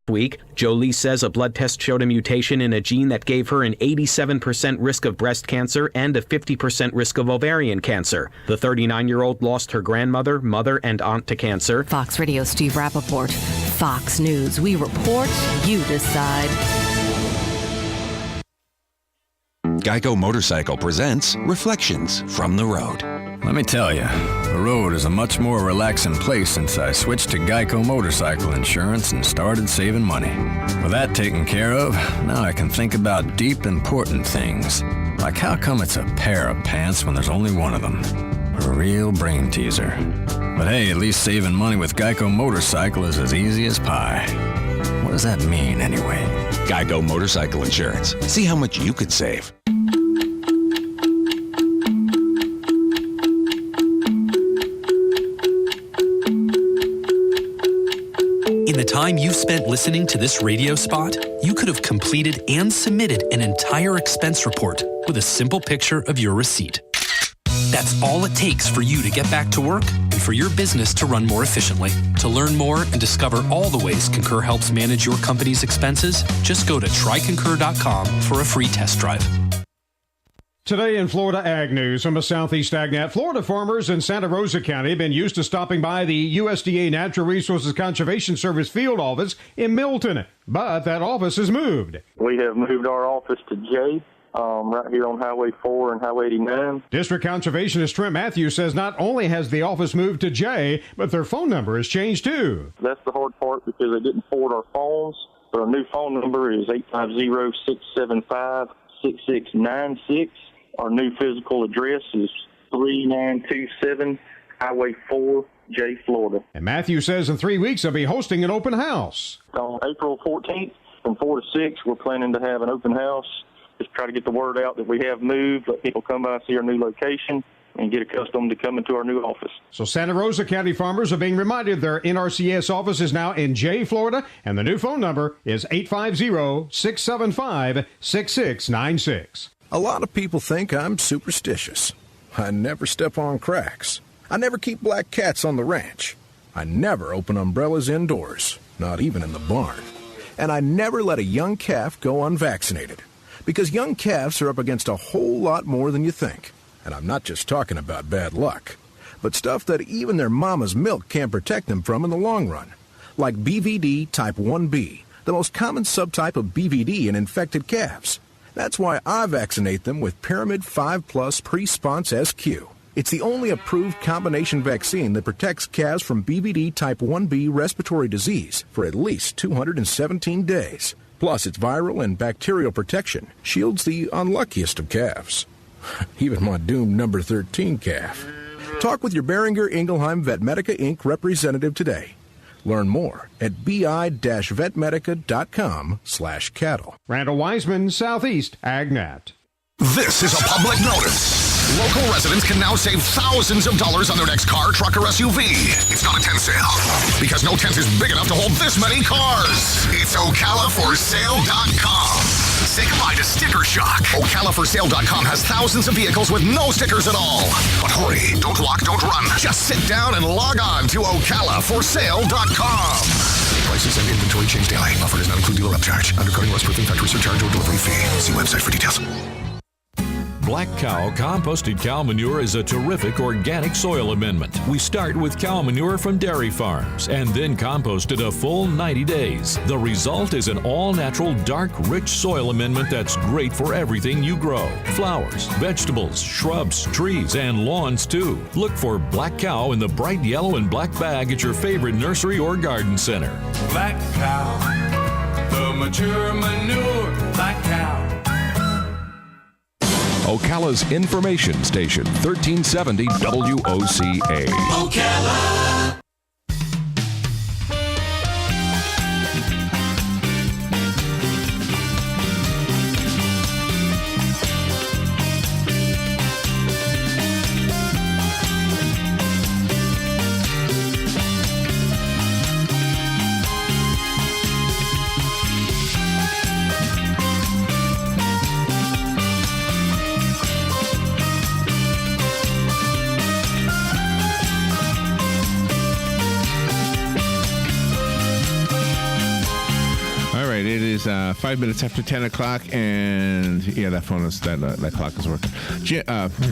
week. Jolie says a blood test showed a mutation in a gene that gave her an 87% risk of breast cancer and a 50% risk of ovarian cancer. The 39-year-old lost her grandmother, mother, and aunt to cancer. Fox Radio Steve Rappaport. Fox News. We report, you decide. Geico Motorcycle presents Reflections from the Road. Let me tell you, the road is a much more relaxing place since I switched to Geico Motorcycle Insurance and started saving money. With that taken care of, now I can think about deep, important things. Like how come it's a pair of pants when there's only one of them? A real brain teaser. But hey, at least saving money with Geico Motorcycle is as easy as pie. What does that mean anyway? Geico Motorcycle Insurance. See how much you could save. In the time you've spent listening to this radio spot, you could have completed and submitted an entire expense report with a simple picture of your receipt. That's all it takes for you to get back to work and for your business to run more efficiently. To learn more and discover all the ways Concur helps manage your company's expenses, just go to tryconcur.com for a free test drive. Today in Florida Ag News from a Southeast AgNet, Florida farmers in Santa Rosa County have been used to stopping by the USDA Natural Resources Conservation Service field office in Milton, but that office has moved. We have moved our office to J, right here on Highway 4 and Highway 89. District Conservationist Trent Matthews says not only has the office moved to J, but their phone number has changed too. That's the hard part because they didn't forward our phones. So our new phone number is 850-675-6696. Our new physical address is 3927 Highway 4, J, Florida. And Matthew says in 3 weeks they'll be hosting an open house. On April 14th from 4 to 6, we're planning to have an open house. Just try to get the word out that we have moved, let people come by and see our new location, and get accustomed to coming to our new office. So Santa Rosa County farmers are being reminded their NRCS office is now in J, Florida, and the new phone number is 850-675-6696. A lot of people think I'm superstitious. I never step on cracks. I never keep black cats on the ranch. I never open umbrellas indoors, not even in the barn. And I never let a young calf go unvaccinated. Because young calves are up against a whole lot more than you think. And I'm not just talking about bad luck, but stuff that even their mama's milk can't protect them from in the long run. Like BVD type 1B, the most common subtype of BVD in infected calves. That's why I vaccinate them with Pyramid 5 Plus Pre-Sponse SQ. It's the only approved combination vaccine that protects calves from BVD type 1B respiratory disease for at least 217 days. Plus, its viral and bacterial protection shields the unluckiest of calves. Even my doomed number 13 calf. Talk with your Beringer Ingelheim Vetmedica Inc. representative today. Learn more at bi-vetmedica.com/cattle. Randall Wiseman, Southeast AgNet. This is a public notice. Local residents can now save thousands of dollars on their next car, truck, or SUV. It's not a tent sale, because no tent is big enough to hold this many cars. It's OcalaForSale.com. Say goodbye to sticker shock. OcalaForSale.com has thousands of vehicles with no stickers at all. But hurry, don't walk, don't run. Just sit down and log on to OcalaForSale.com. Prices and inventory change daily. Offer does not include dealer upcharge, undercutting, loss proofing, factory surcharge, or delivery fee. See website for details. Black Cow composted cow manure is a terrific organic soil amendment. We start with cow manure from dairy farms and then compost it a full 90 days. The result is an all-natural, dark, rich soil amendment that's great for everything you grow. Flowers, vegetables, shrubs, trees, and lawns too. Look for Black Cow in the bright yellow and black bag at your favorite nursery or garden center. Black Cow, the mature manure, Black Cow. Ocala's information station, 1370 WOCA. Ocala. is 5 minutes after 10 o'clock, and yeah, that clock is working.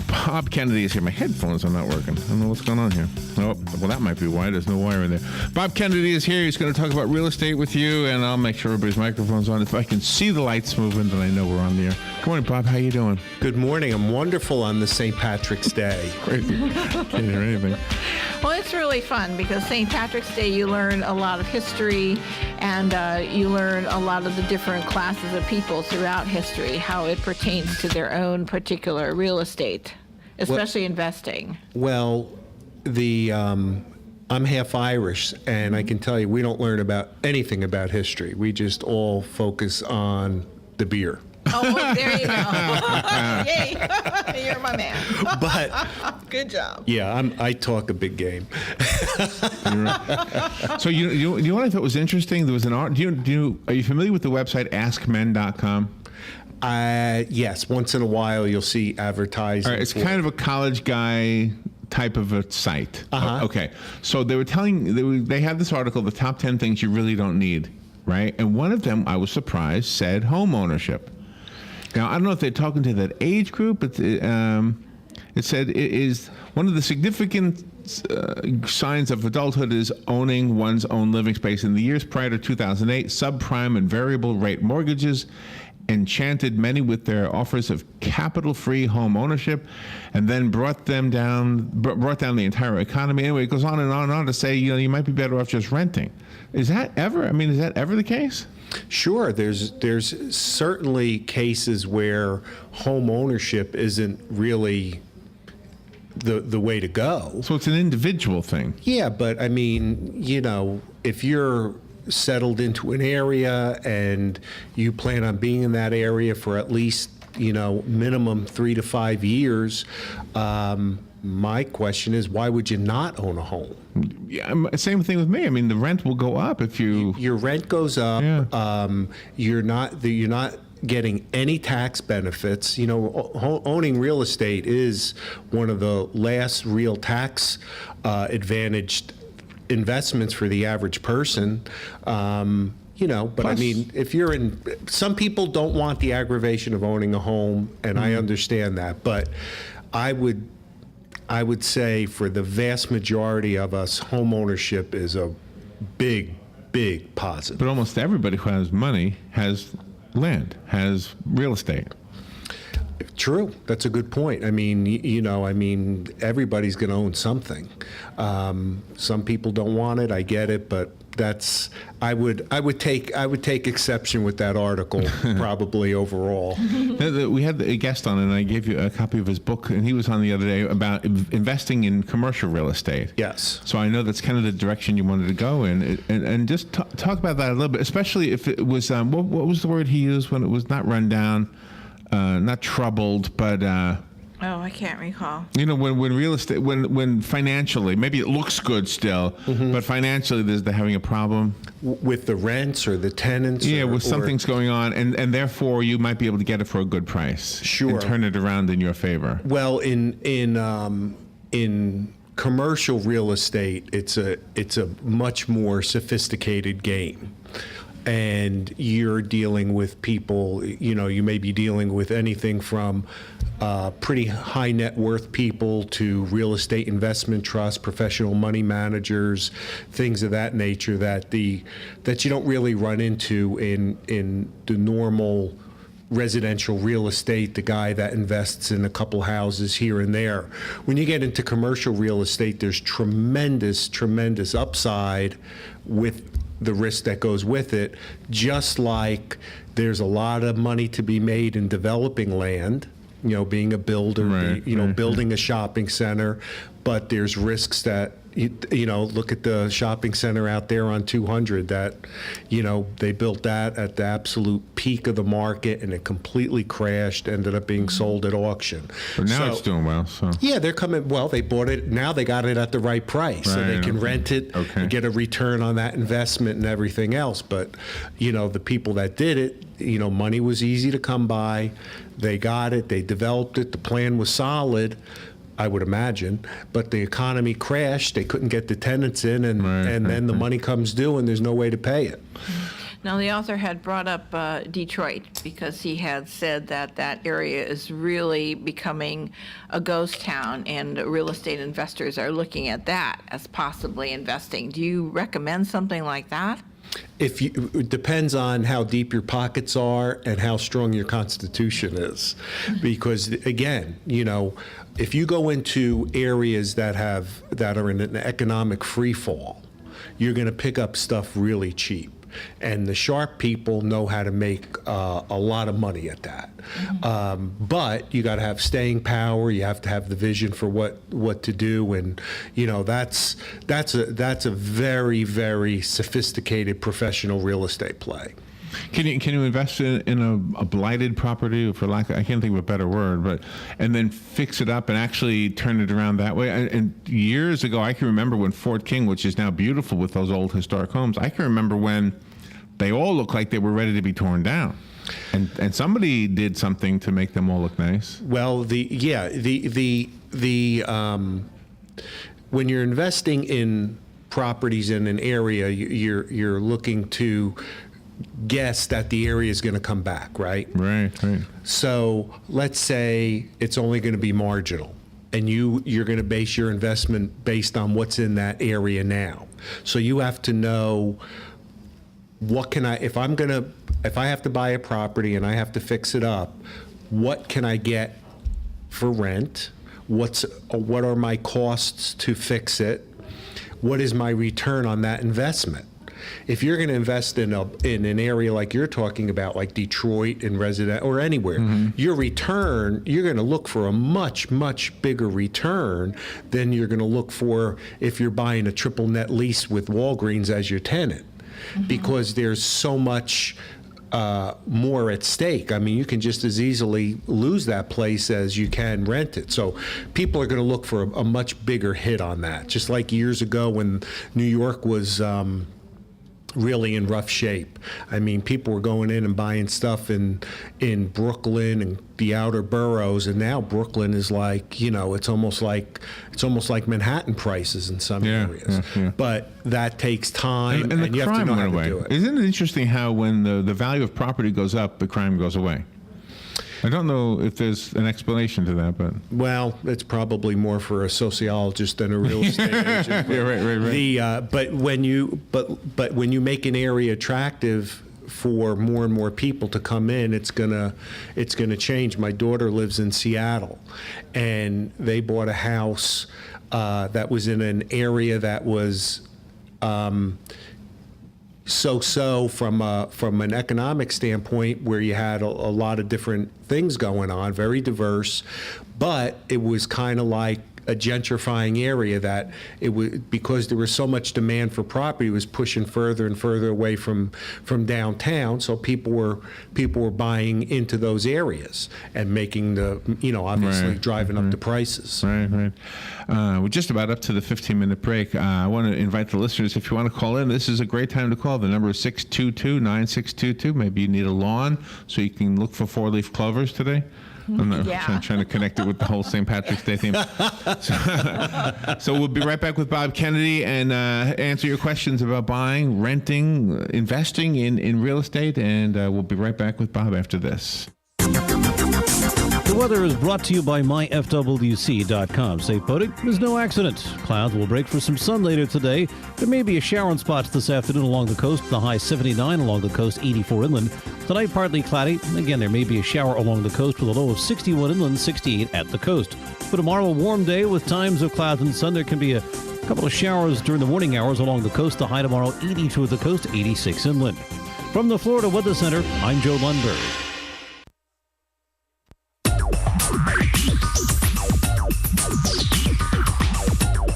Bob Kennedy is here. My headphones are not working. I don't know what's going on here. Oh, well, that might be why. There's no wire in there. Bob Kennedy is here. He's going to talk about real estate with you, and I'll make sure everybody's microphone's on. If I can see the lights moving, then I know we're on the air. Good morning, Bob. How you doing? Good morning. I'm wonderful on the St. Patrick's Day. Crazy. Can't hear anything. Well, it's really fun because St. Patrick's Day, you learn a lot of history, and you learn a lot of the different classes of people throughout history, how it pertains to their own particular real estate, especially investing. Well, I'm half Irish, and I can tell you we don't learn about anything about history. We just all focus on the beer. Oh, well, there you go. Yay. You're my man. But good job. Yeah, I talk a big game. So you know what I thought was interesting? There was an art. Are you familiar with the website AskMen.com? Yes. Once in a while, you'll see advertising. All right, it's kind of a college guy type of a site. Uh-huh. Okay. So they were they had this article, the top 10 things you really don't need, right? And one of them, I was surprised, said home ownership. Now, I don't know if they're talking to that age group, but it said it is one of the significant signs of adulthood is owning one's own living space. In the years prior to 2008, subprime and variable rate mortgages enchanted many with their offers of capital-free home ownership, and then brought down the entire economy. Anyway, it goes on and on and on to say, you might be better off just renting. Is that ever the case? Sure. There's certainly cases where home ownership isn't really the way to go. So it's an individual thing. Yeah, but I mean, if you're settled into an area and you plan on being in that area for at least, minimum 3 to 5 years, my question is, why would you not own a home? Yeah, same thing with me. I mean, the rent will go up if your rent goes up. Yeah. You're not getting any tax benefits. Owning real estate is one of the last real tax advantaged investments for the average person. But plus, I mean, if you're some people don't want the aggravation of owning a home, and I understand that, but I would say for the vast majority of us, home ownership is a big, big positive. But almost everybody who has money has land, has real estate. True. That's a good point. I mean, everybody's going to own something. Some people don't want it. I get it, but I would take exception with that article probably overall. We had a guest on, and I gave you a copy of his book, and he was on the other day about investing in commercial real estate. Yes. So I know that's kind of the direction you wanted to go in, and just talk about that a little bit, especially if it was what was the word he used when it was not run down, not troubled, but. I can't recall. When real estate, when financially, maybe it looks good still, but financially they're having a problem. With the rents or the tenants? Yeah, with something's going on, and therefore you might be able to get it for a good price. Sure. And turn it around in your favor. Well, in commercial real estate, it's a much more sophisticated game. And you're dealing with people, you may be dealing with anything from pretty high net worth people to real estate investment trusts, professional money managers, things of that nature that you don't really run into in the normal residential real estate, the guy that invests in a couple houses here and there. When you get into commercial real estate, there's tremendous, tremendous upside with the risk that goes with it, just like there's a lot of money to be made in developing land, being a builder, building a shopping center, but there's risks that, look at the shopping center out there on 200 that, they built that at the absolute peak of the market and it completely crashed, ended up being sold at auction. But now it's doing well, so. Yeah, they're coming, they bought it, now they got it at the right price, so they can rent it and get a return on that investment and everything else. But, the people that did it, money was easy to come by, they got it, they developed it, the plan was solid, I would imagine, but the economy crashed. They couldn't get the tenants in, and then the money comes due, and there's no way to pay it. Now, the author had brought up Detroit because he had said that that area is really becoming a ghost town, and real estate investors are looking at that as possibly investing. Do you recommend something like that? It depends on how deep your pockets are and how strong your constitution is. Because again, if you go into areas that are in an economic free fall, you're going to pick up stuff really cheap. And the sharp people know how to make a lot of money at that. But you got to have staying power. You have to have the vision for what to do, and that's a very, very sophisticated professional real estate play. Can you invest in a blighted property, for lack of, I can't think of a better word, and then fix it up and actually turn it around that way? And years ago, I can remember when Fort King, which is now beautiful with those old historic homes, I can remember when they all looked like they were ready to be torn down. And somebody did something to make them all look nice. Well, when you're investing in properties in an area, you're looking to guess that the area is going to come back, right? Right. So let's say it's only going to be marginal, and you're going to base your investment based on what's in that area now. So you have to know, if I have to buy a property and I have to fix it up, what can I get for rent? What are my costs to fix it? What is my return on that investment? If you're going to invest in an area like you're talking about, like Detroit and resident or anywhere, your return, you're going to look for a much, much bigger return than you're going to look for if you're buying a triple net lease with Walgreens as your tenant, because there's so much more at stake. I mean, you can just as easily lose that place as you can rent it. So people are going to look for a much bigger hit on that. Just like years ago when New York was really in rough shape. I mean, people were going in and buying stuff in Brooklyn and the outer boroughs, and now Brooklyn is like, it's almost like Manhattan prices in some areas. Yeah. But that takes time, and you have to know how to do it. Isn't it interesting how when the value of property goes up, the crime goes away? I don't know if there's an explanation to that, but it's probably more for a sociologist than a real estate agent. Right. But when you make an area attractive for more and more people to come in, it's gonna change. My daughter lives in Seattle, and they bought a house that was in an area that was so from an economic standpoint, where you had a lot of different things going on, very diverse, but it was kind of like a gentrifying area that it was, because there was so much demand for property, it was pushing further and further away from downtown. So people were buying into those areas and making obviously driving up the prices. Right. We're just about up to the 15-minute break. I want to invite the listeners, if you want to call in, this is a great time to call. The number is 622-9622. Maybe you need a lawn so you can look for four-leaf clovers today. I'm not trying to connect it with the whole St. Patrick's Day theme. So we'll be right back with Bob Kennedy and answer your questions about buying, renting, investing in real estate, and we'll be right back with Bob after this. The weather is brought to you by myfwc.com. Safe boating is no accident. Clouds will break for some sun later today. There may be a shower in spots this afternoon along the coast. The high 79 along the coast, 84 inland. Tonight, partly cloudy. Again, there may be a shower along the coast with a low of 61 inland, 68 at the coast. For tomorrow, a warm day with times of clouds and sun. There can be a couple of showers during the morning hours along the coast. The high tomorrow, 82 at the coast, 86 inland. From the Florida Weather Center, I'm Joe Lundberg.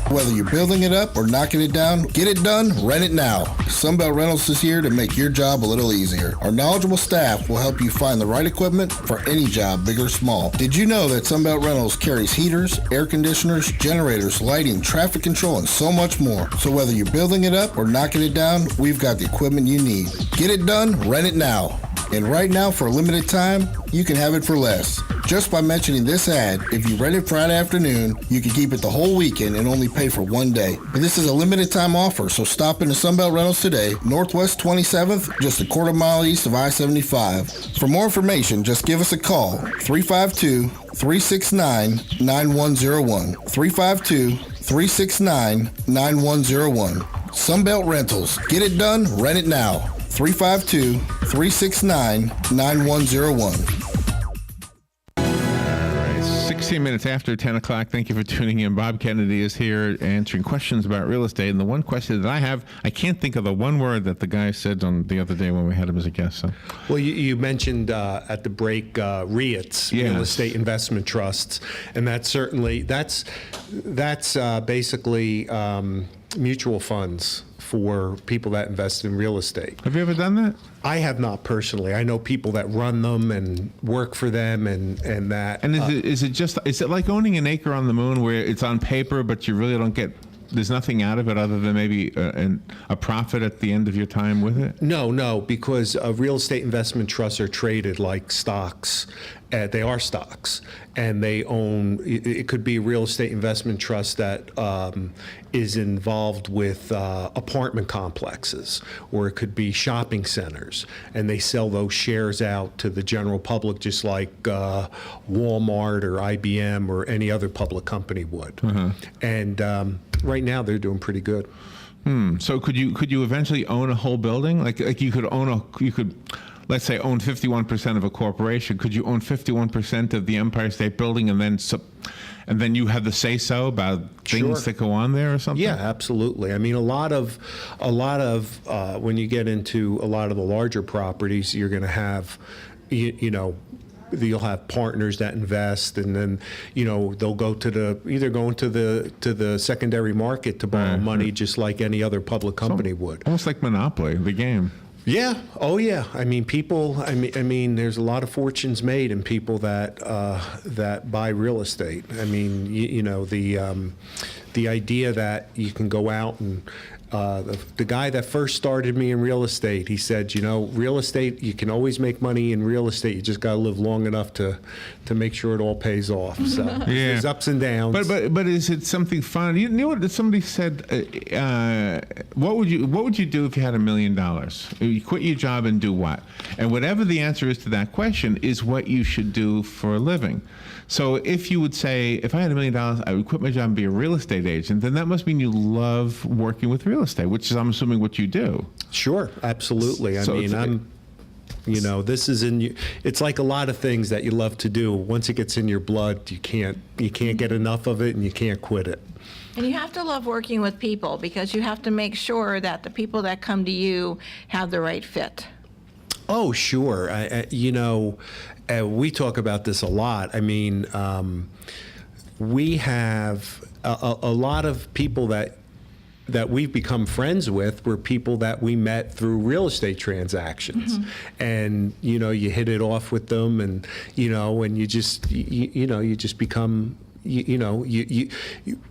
Whether you're building it up or knocking it down, get it done, rent it now. Sunbelt Rentals is here to make your job a little easier. Our knowledgeable staff will help you find the right equipment for any job, big or small. Did you know that Sunbelt Rentals carries heaters, air conditioners, generators, lighting, traffic control, and so much more? So whether you're building it up or knocking it down, we've got the equipment you need. Get it done, rent it now. And right now, for a limited time, you can have it for less. Just by mentioning this ad, if you rent it Friday afternoon, you can keep it the whole weekend and only pay for one day. But this is a limited time offer, so stop into Sunbelt Rentals today, Northwest 27th, just a quarter mile east of I-75. For more information, just give us a call, 352-369-9101. 352-369-9101. Sunbelt Rentals. Get it done, rent it now. 352-369-9101. 16 minutes after 10 o'clock. Thank you for tuning in. Bob Kennedy is here answering questions about real estate. And the one question that I have, I can't think of the one word that the guy said on the other day when we had him as a guest. So. Well, you mentioned at the break REITs, real estate investment trusts, and that's basically mutual funds for people that invest in real estate. Have you ever done that? I have not personally. I know people that run them and work for them and that. And is it like owning an acre on the moon where it's on paper, but you really don't get, there's nothing out of it other than maybe a profit at the end of your time with it? No, because real estate investment trusts are traded like stocks. They are stocks, and they own. It could be a real estate investment trust that is involved with apartment complexes, or it could be shopping centers, and they sell those shares out to the general public, just like Walmart or IBM or any other public company would. And right now, they're doing pretty good. So could you eventually own a whole building? Like you could let's say own 51% of a corporation. Could you own 51% of the Empire State Building and then you have the say-so about things that go on there or something? Yeah, absolutely. I mean, a lot of when you get into a lot of the larger properties, you're going to have, you'll have partners that invest, and then they'll go to the secondary market to borrow money, just like any other public company would. Almost like Monopoly, the game. Yeah. Oh, yeah. I mean, people. I mean, there's a lot of fortunes made in people that buy real estate. I mean, the idea that you can go out and the guy that first started me in real estate, he said, real estate, you can always make money in real estate. You just got to live long enough to make sure it all pays off. So there's ups and downs. But is it something fun? You know what somebody said? What would you do if you had $1 million? You quit your job and do what? And whatever the answer is to that question is what you should do for a living. So if you would say, if I had $1 million, I would quit my job and be a real estate agent, then that must mean you love working with real estate, which is, I'm assuming, what you do. Sure, absolutely. This is in you. It's like a lot of things that you love to do. Once it gets in your blood, you can't get enough of it, and you can't quit it. And you have to love working with people, because you have to make sure that the people that come to you have the right fit. Oh, sure. We talk about this a lot. I mean, we have a lot of people that we've become friends with were people that we met through real estate transactions. And you hit it off with them, and and you just become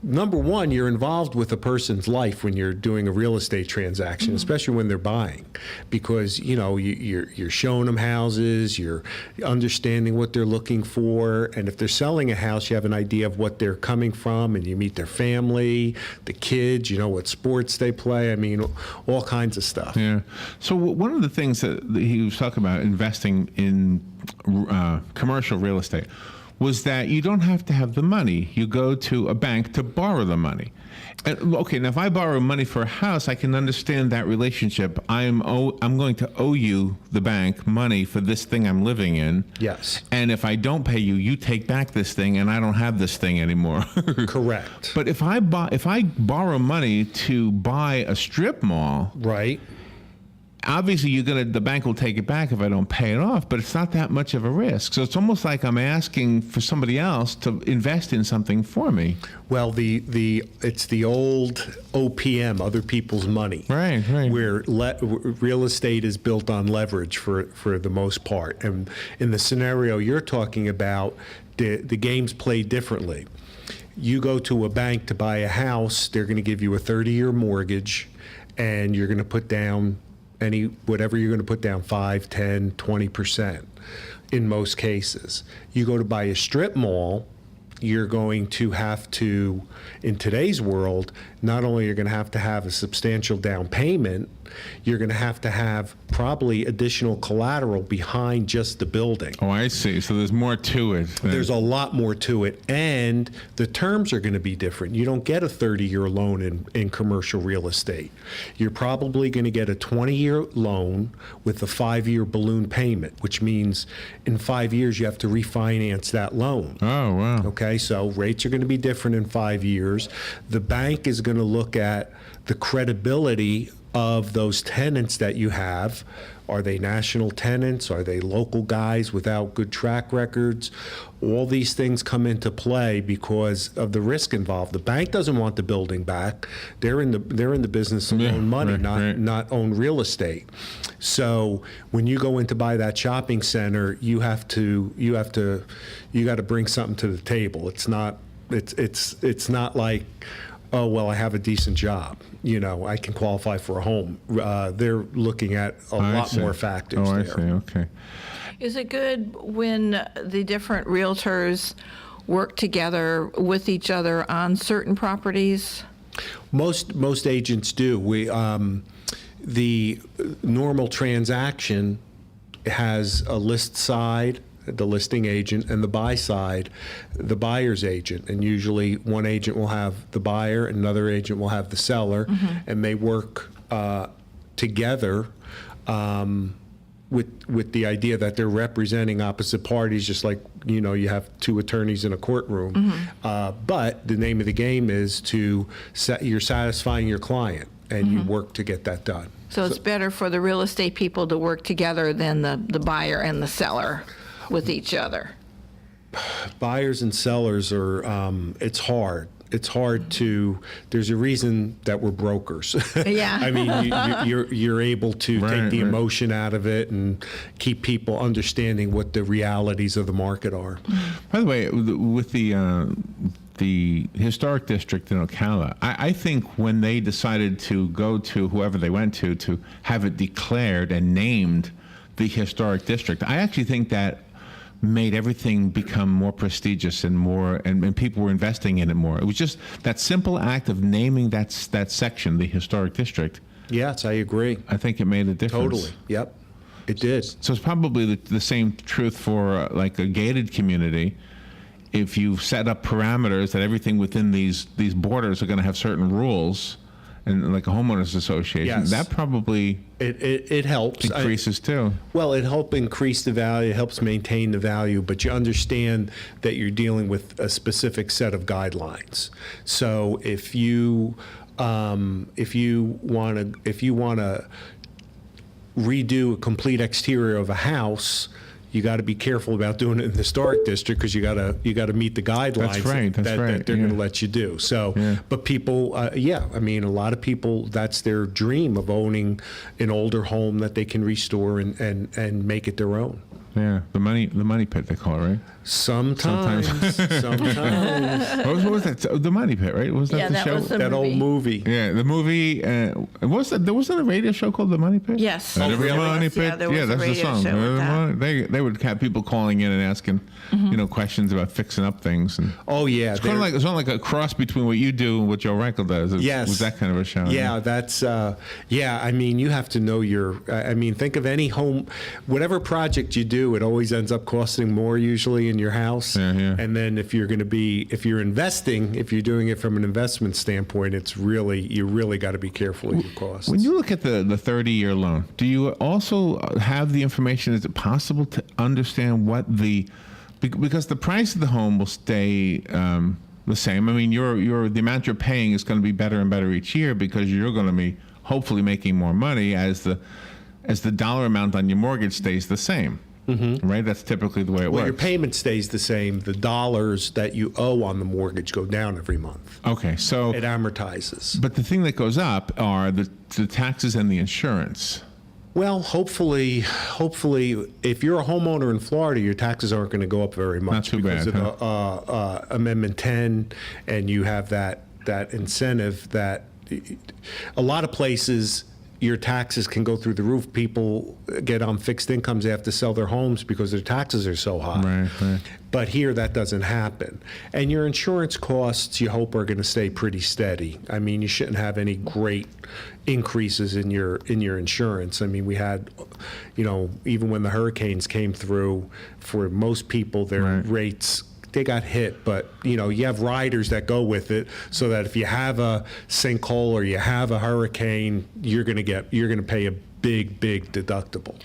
number one, you're involved with a person's life when you're doing a real estate transaction, especially when they're buying, because you're showing them houses, you're understanding what they're looking for, and if they're selling a house, you have an idea of what they're coming from, and you meet their family, the kids, what sports they play. I mean, all kinds of stuff. Yeah. So one of the things that he was talking about investing in commercial real estate was that you don't have to have the money. You go to a bank to borrow the money. Okay, now if I borrow money for a house, I can understand that relationship. I'm going to owe you, the bank, money for this thing I'm living in. Yes. And if I don't pay you, you take back this thing, and I don't have this thing anymore. Correct. But if I borrow money to buy a strip mall, right? Obviously, the bank will take it back if I don't pay it off, but it's not that much of a risk. So it's almost like I'm asking for somebody else to invest in something for me. Well, it's the old OPM, other people's money. Right. Where real estate is built on leverage for the most part. And in the scenario you're talking about, the game's played differently. You go to a bank to buy a house, they're going to give you a 30-year mortgage, and you're going to put down whatever you're going to put down, 5, 10, 20%. in most cases. You go to buy a strip mall, you're going to have to, in today's world, not only you're going to have a substantial down payment, you're going to have probably additional collateral behind just the building. Oh, I see. So there's more to it. There's a lot more to it, and the terms are going to be different. You don't get a 30-year loan in commercial real estate. You're probably going to get a 20-year loan with a 5-year balloon payment, which means in 5 years you have to refinance that loan. Oh, wow. Okay, so rates are going to be different in 5 years. The bank is going to look at the credibility of those tenants that you have. Are they national tenants? Are they local guys without good track records? All these things come into play because of the risk involved. The bank doesn't want the building back. They're in the business of loan money, not own real estate. So when you go in to buy that shopping center, you got to bring something to the table. It's not like, oh, well, I have a decent job. I can qualify for a home. They're looking at a lot more factors there. I see. Okay. Is it good when the different realtors work together with each other on certain properties? Most agents do. The normal transaction has a list side, the listing agent, and the buy side, the buyer's agent. And usually one agent will have the buyer, another agent will have the seller, and they work together with the idea that they're representing opposite parties, just like you have two attorneys in a courtroom. But the name of the game is you're satisfying your client, and you work to get that done. So it's better for the real estate people to work together than the buyer and the seller with each other. Buyers and sellers are, it's hard. It's hard to, there's a reason that we're brokers. Yeah. I mean, you're able to take the emotion out of it and keep people understanding what the realities of the market are. By the way, with the historic district in Ocala, I think when they decided to go to whoever they went to have it declared and named the historic district, I actually think that made everything become more prestigious and more, and people were investing in it more. It was just that simple act of naming that section, the historic district. Yes, I agree. I think it made a difference. Totally. Yep, it did. So it's probably the same truth for like a gated community. If you set up parameters that everything within these borders are going to have certain rules, and like a homeowners association, that probably it helps. Increases too. Well, it helps increase the value, it helps maintain the value, but you understand that you're dealing with a specific set of guidelines. So if you want to redo a complete exterior of a house, you got to be careful about doing it in the historic district because you got to meet the guidelines that they're going to let you do. So, but people, I mean, a lot of people, that's their dream of owning an older home that they can restore and make it their own. Yeah, the money pit they call it, right? Sometimes. What was that? The Money Pit, right? Was that the show? Was the that movie. Old movie. Yeah, the movie. There wasn't a radio show called The Money Pit. Yes. The Money Pit. Yeah, there was that's a radio the song. show with that. They would have people calling in and asking, questions about fixing up things. And oh yeah, it's kind of like a cross between what you do and what Joe Reichel does. It was that kind of a show. Yeah, that's I mean, you have to know think of any home, whatever project you do, it always ends up costing more usually in your house. And then if you're investing, if you're doing it from an investment standpoint, you really got to be careful of your costs. When you look at the 30-year loan, do you also have the information? Is it possible to understand because the price of the home will stay the same? I mean, the amount you're paying is going to be better and better each year because you're going to be hopefully making more money as the dollar amount on your mortgage stays the same. Right? That's typically the way it works. Well, your payment stays the same. The dollars that you owe on the mortgage go down every month. Okay, so it amortizes. But the thing that goes up are the taxes and the insurance. Well, hopefully, if you're a homeowner in Florida, your taxes aren't going to go up very much. Not too because bad, of the Amendment 10, and you have that incentive that a lot of places your taxes can go through the roof. People get on fixed incomes, they have to sell their homes because their taxes are so high. Right. But here that doesn't happen. And your insurance costs, you hope, are going to stay pretty steady. I mean, you shouldn't have any great increases in your insurance. I mean, we had, even when the hurricanes came through, for most people, their rates, they got hit, but you have riders that go with it, so that if you have a sinkhole or you have a hurricane, you're going to pay a big deductible.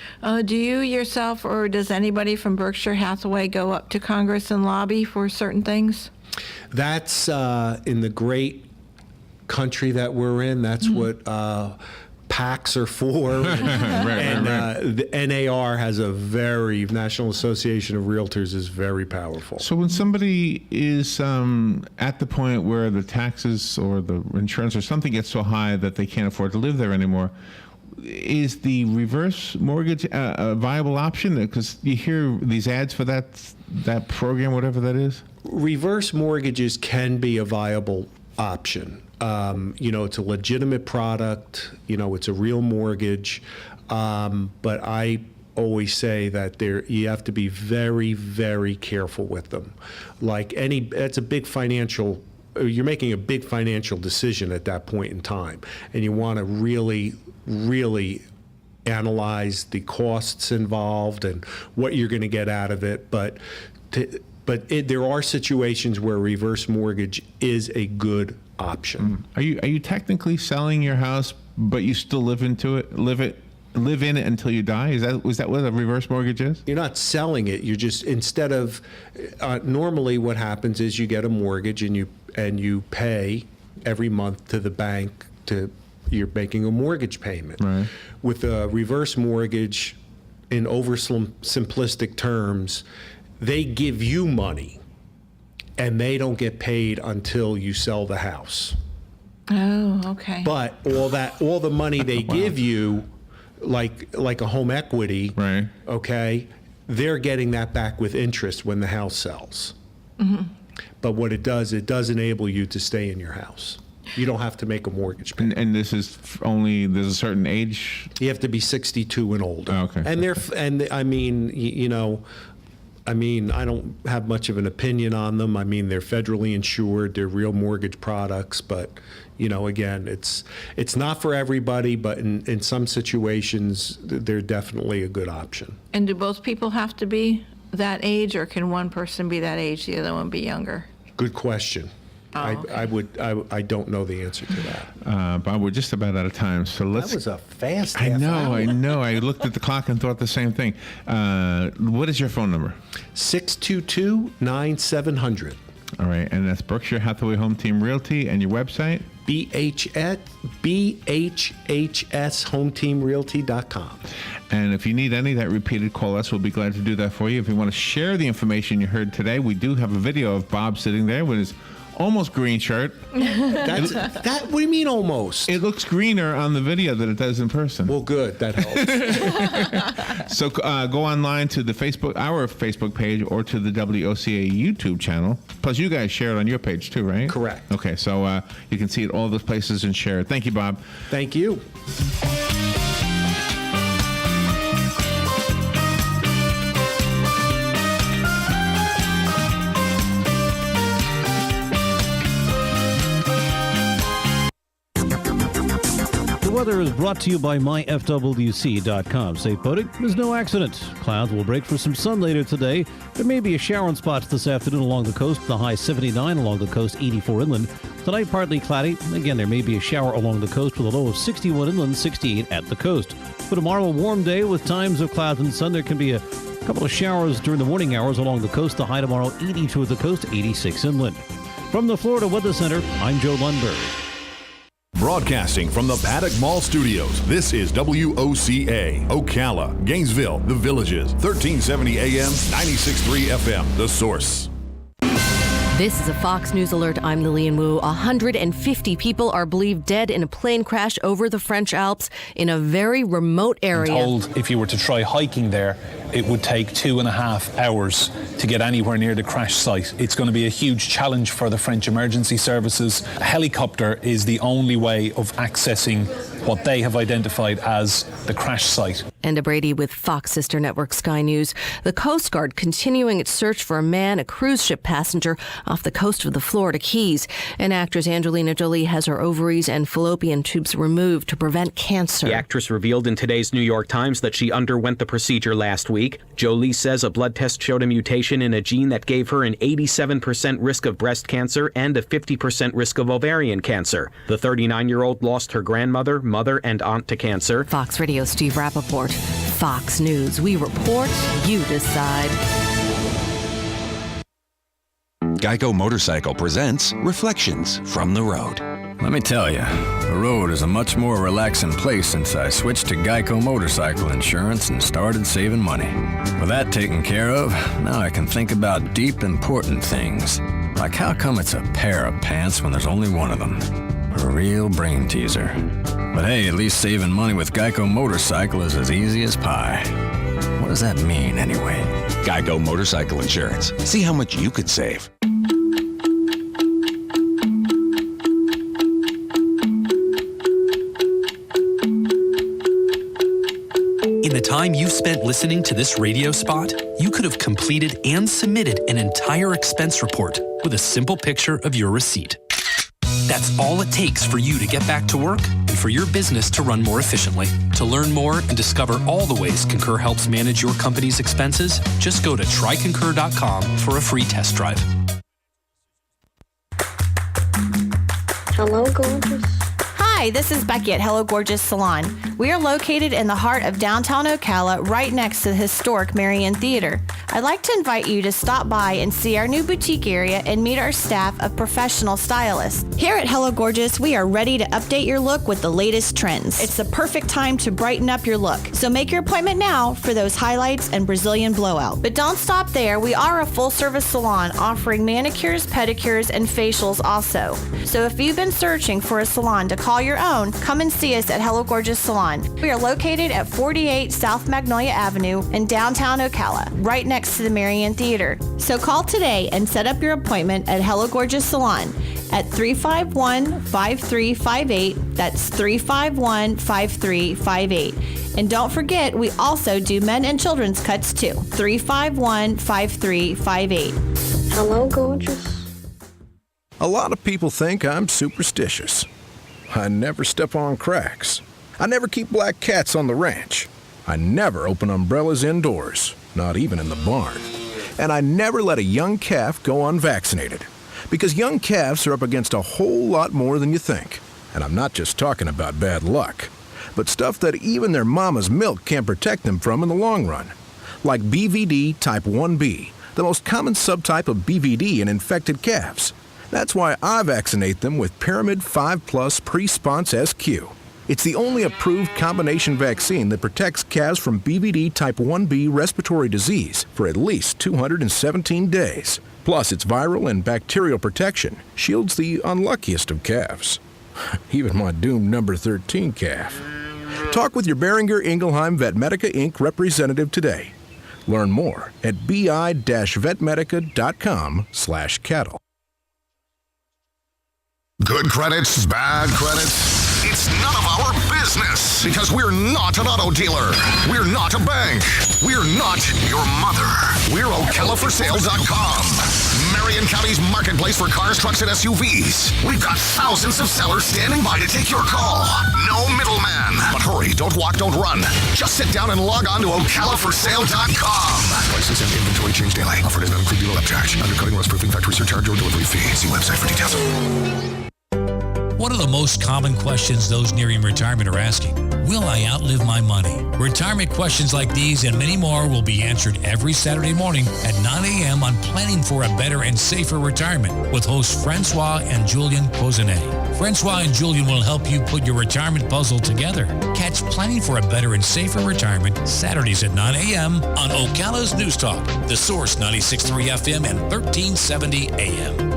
Do you yourself, or does anybody from Berkshire Hathaway go up to Congress and lobby for certain things? That's in the great country that we're in. That's what PACs are for. The NAR has National Association of Realtors is very powerful. So when somebody is at the point where the taxes or the insurance or something gets so high that they can't afford to live there anymore, is the reverse mortgage a viable option? Because you hear these ads for that program, whatever that is. Reverse mortgages can be a viable option. It's a legitimate product. It's a real mortgage. But I always say that you have to be very, very careful with them. That's a big financial. You're making a big financial decision at that point in time, and you want to really, really analyze the costs involved and what you're going to get out of it. But there are situations where reverse mortgage is a good option. Are you technically selling your house, but you still live in it until you die? Is that what a reverse mortgage is? You're not selling it. You're just, instead of normally what happens is you get a mortgage and you pay every month to the bank you're making a mortgage payment. Right. With a reverse mortgage, in oversimplistic terms, they give you money and they don't get paid until you sell the house. Oh, okay. But all the money they give you, like a home equity, right? Okay, they're getting that back with interest when the house sells. Mm-hmm. But what it does enable you to stay in your house. You don't have to make a mortgage payment. And this is there's a certain age? You have to be 62 and older. Oh, okay. I don't have much of an opinion on them. I mean, they're federally insured. They're real mortgage products. But, again, it's not for everybody, but in some situations, they're definitely a good option. And do both people have to be that age, or can one person be that age, the other one be younger? Good question. Okay. I don't know the answer to that. Bob, we're just about out of time, so let's. That was a fast I half hour. I know. I looked at the clock and thought the same thing. What is your phone number? 622-9700. All right, and that's Berkshire Hathaway Home Team Realty, and your website? BHSHometeamrealty.com. And if you need any of that repeated, call us. We'll be glad to do that for you. If you want to share the information you heard today, we do have a video of Bob sitting there with his almost green shirt. What do you mean almost? It looks greener on the video than it does in person. Well, good. That helps. So go online to our Facebook page, or to the WOCA YouTube channel. Plus, you guys share it on your page too, right? Correct. Okay, so you can see it all those places and share it. Thank you, Bob. Thank you. The weather is brought to you by myfwc.com. Safe boating is no accident. Clouds will break for some sun later today. There may be a shower in spots this afternoon along the coast. The high 79 along the coast, 84 inland. Tonight, partly cloudy. Again, there may be a shower along the coast with a low of 61 inland, 68 at the coast. For tomorrow, a warm day with times of clouds and sun. There can be a couple of showers during the morning hours along the coast. The high tomorrow, 82 at the coast, 86 inland. From the Florida Weather Center, I'm Joe Lundberg. Broadcasting from the Paddock Mall Studios, this is WOCA, Ocala, Gainesville, The Villages, 1370 AM, 96.3 FM, The Source. This is a Fox News Alert. I'm Lillian Wu. 150 people are believed dead in a plane crash over the French Alps in a very remote area. I'm told if you were to try hiking there, it would take 2.5 hours to get anywhere near the crash site. It's going to be a huge challenge for the French emergency services. A helicopter is the only way of accessing what they have identified as the crash site. Enda Brady with Fox Sister Network Sky News. The Coast Guard continuing its search for a man, a cruise ship passenger, off the coast of the Florida Keys. And actress Angelina Jolie has her ovaries and fallopian tubes removed to prevent cancer. The actress revealed in today's New York Times that she underwent the procedure last week. Jolie says a blood test showed a mutation in a gene that gave her an 87% risk of breast cancer and a 50% risk of ovarian cancer. The 39-year-old lost her grandmother, mother, and aunt to cancer. Fox Radio Steve Rappaport. Fox News. We report, you decide. Geico Motorcycle presents Reflections from the Road. Let me tell you, the road is a much more relaxing place since I switched to Geico Motorcycle Insurance and started saving money. With that taken care of, now I can think about deep, important things. Like how come it's a pair of pants when there's only one of them? A real brain teaser. But hey, at least saving money with Geico Motorcycle is as easy as pie. What does that mean, anyway? Geico Motorcycle Insurance. See how much you could save. In the time you've spent listening to this radio spot, you could have completed and submitted an entire expense report with a simple picture of your receipt. That's all it takes for you to get back to work and for your business to run more efficiently. To learn more and discover all the ways Concur helps manage your company's expenses, just go to tryconcur.com for a free test drive. Hello, gorgeous. Hi, this is Becky at Hello Gorgeous Salon. We are located in the heart of downtown Ocala, right next to the historic Marion Theater. I'd like to invite you to stop by and see our new boutique area and meet our staff of professional stylists. Here at Hello Gorgeous, we are ready to update your look with the latest trends. It's the perfect time to brighten up your look. So make your appointment now for those highlights and Brazilian blowout. But don't stop there. We are a full-service salon offering manicures, pedicures, and facials also. So if you've been searching for a salon to call your own, come and see us at Hello Gorgeous Salon. We are located at 48 South Magnolia Avenue in downtown Ocala, right next to the Marion Theater. So call today and set up your appointment at Hello Gorgeous Salon at 351-5358. That's 351-5358. And don't forget, we also do men and children's cuts too. 351-5358. Hello, gorgeous. A lot of people think I'm superstitious. I never step on cracks. I never keep black cats on the ranch. I never open umbrellas indoors, not even in the barn. And I never let a young calf go unvaccinated. Because young calves are up against a whole lot more than you think. And I'm not just talking about bad luck, but stuff that even their mama's milk can't protect them from in the long run. Like BVD type 1B, the most common subtype of BVD in infected calves. That's why I vaccinate them with Pyramid 5 Plus Pre-Sponse SQ. It's the only approved combination vaccine that protects calves from BVD type 1B respiratory disease for at least 217 days. Plus, its viral and bacterial protection shields the unluckiest of calves. Even my doomed number 13 calf. Talk with your Beringer Ingelheim Vetmedica Inc. representative today. Learn more at bi-vetmedica.com/cattle. Good credits, bad credits. It's none of our business because we're not an auto dealer. We're not a bank. We're not your mother. We're OcalaForSale.com. Marion County's marketplace for cars, trucks, and SUVs. We've got thousands of sellers standing by to take your call. No middleman. But hurry, don't walk, don't run. Just sit down and log on to OcalaForSale.com. Prices and inventory change daily. Offer does not include dealer upcharge. Undercutting, rust proofing, factory surcharge, or delivery fee. See website for details. One of the most common questions those nearing retirement are asking: will I outlive my money? Retirement questions like these and many more will be answered every Saturday morning at 9 a.m. on Planning for a Better and Safer Retirement with hosts Francois and Julian Pozenet. Francois and Julian will help you put your retirement puzzle together. Catch Planning for a Better and Safer Retirement Saturdays at 9 a.m. on Ocala's News Talk, The Source 96.3 FM and 1370 AM.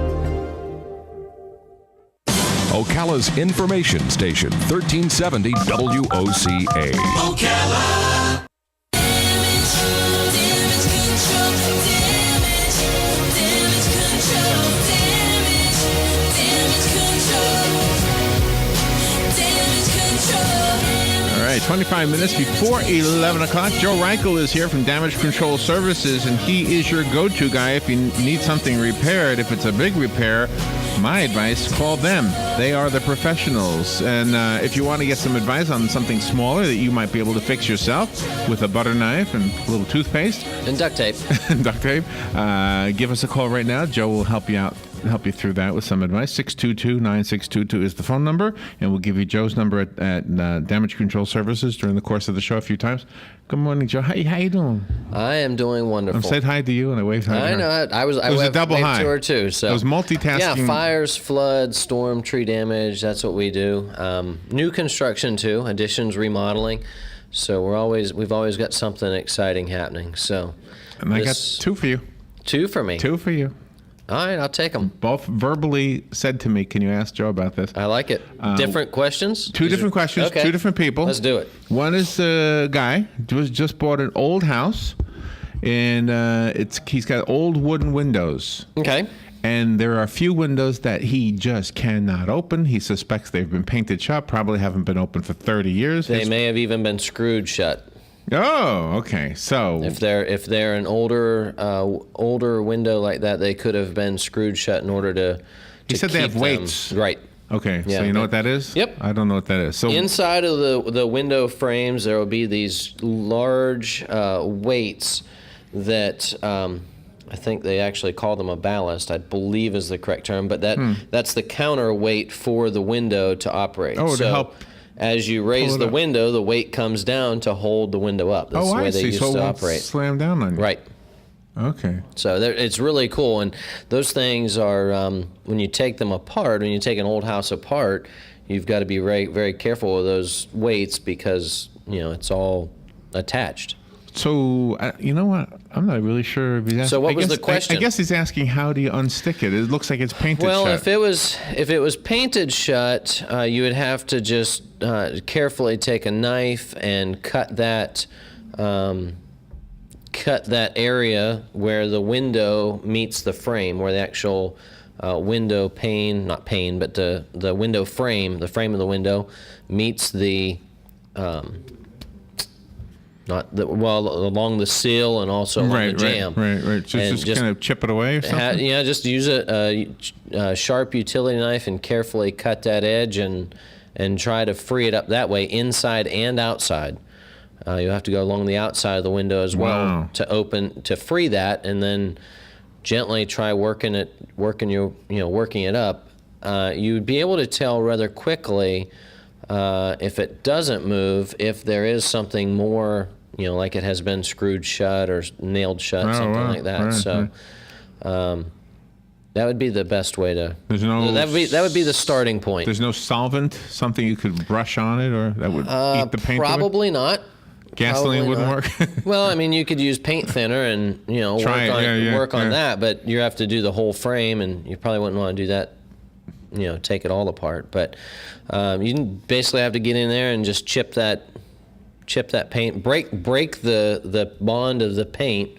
Ocala's information station, 1370 WOCA. Ocala. Damage control. 25 minutes before 11 o'clock. Joe Reichel is here from Damage Control Services, and he is your go-to guy if you need something repaired. If it's a big repair, my advice, call them. They are the professionals. And if you want to get some advice on something smaller that you might be able to fix yourself with a butter knife and a little toothpaste. And duct tape. Give us a call right now. Joe will help you out. Help you through that with some advice. 622-9622 is the phone number, and we'll give you Joe's number at Damage Control Services during the course of the show a few times. Good morning, Joe. How you doing? I am doing wonderful. I said hi to you, and I waved hi to her. I know. I was a double hi to her too. So I was multitasking. Yeah, fires, floods, storm, tree damage. That's what we do. New construction too. Additions, remodeling. So we've always got something exciting happening. So. And I got two for you. Two for me. Two for you. All right, I'll take them. Both verbally said to me, can you ask Joe about this? I like it. Different questions? Two different questions, okay. Two different people. Let's do it. One is a guy who just bought an old house, and he's got old wooden windows. Okay. And there are a few windows that he just cannot open. He suspects they've been painted shut, probably haven't been open for 30 years. They may have even been screwed shut. Oh, okay. So if they're an older window like that, they could have been screwed shut in order to. He said they have weights. Right. Okay. Yeah, so you know what that is? Yep. I don't know what that is. So inside of the window frames, there will be these large weights that I think they actually call them a ballast. I believe is the correct term, but that's the counterweight for the window to operate. Oh, to help. As you raise the window, the weight comes down to hold the window up. That's the way they used to operate. Slam down on you. Right. Okay. So it's really cool, and those things are when you take them apart. When you take an old house apart, you've got to be very, very careful with those weights because it's all attached. So, you know what? I'm not really sure if he's asking. So what was the question? I guess he's asking, how do you unstick it? It looks like it's painted shut. Well, if it was painted shut, you would have to just carefully take a knife and cut that area where the window meets the frame, where the actual window pane, not pane, but the window frame, the frame of the window meets the along the sill and also along the jamb. Right. Just kind of chip it away or something? Just use a sharp utility knife and carefully cut that edge and try to free it up that way, inside and outside. You have to go along the outside of the window as well to free that, and then gently try working it up. You'd be able to tell rather quickly if it doesn't move, if there is something more, like it has been screwed shut or nailed shut, like that. Right, so that would be the best way to. That would be the starting point. There's no solvent, something you could brush on it, or that would eat the paint. Probably not. Gasoline wouldn't work. Well, I mean, you could use paint thinner and work on that, but you have to do the whole frame, and you probably wouldn't want to do that. Take it all apart, but you basically have to get in there and just chip that paint, break the bond of the paint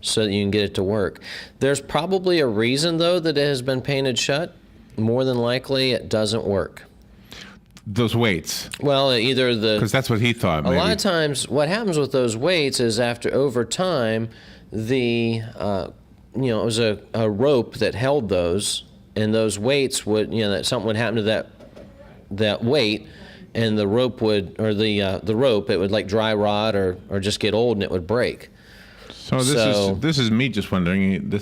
so that you can get it to work. There's probably a reason though that it has been painted shut. More than likely, it doesn't work. Those weights. Well, because that's what he thought. A lot of times, what happens with those weights is over time, it was a rope that held those. And those weights would, that something would happen to that weight, and the rope would, or the rope, it would like dry rot or just get old and it would break. So this is me just wondering.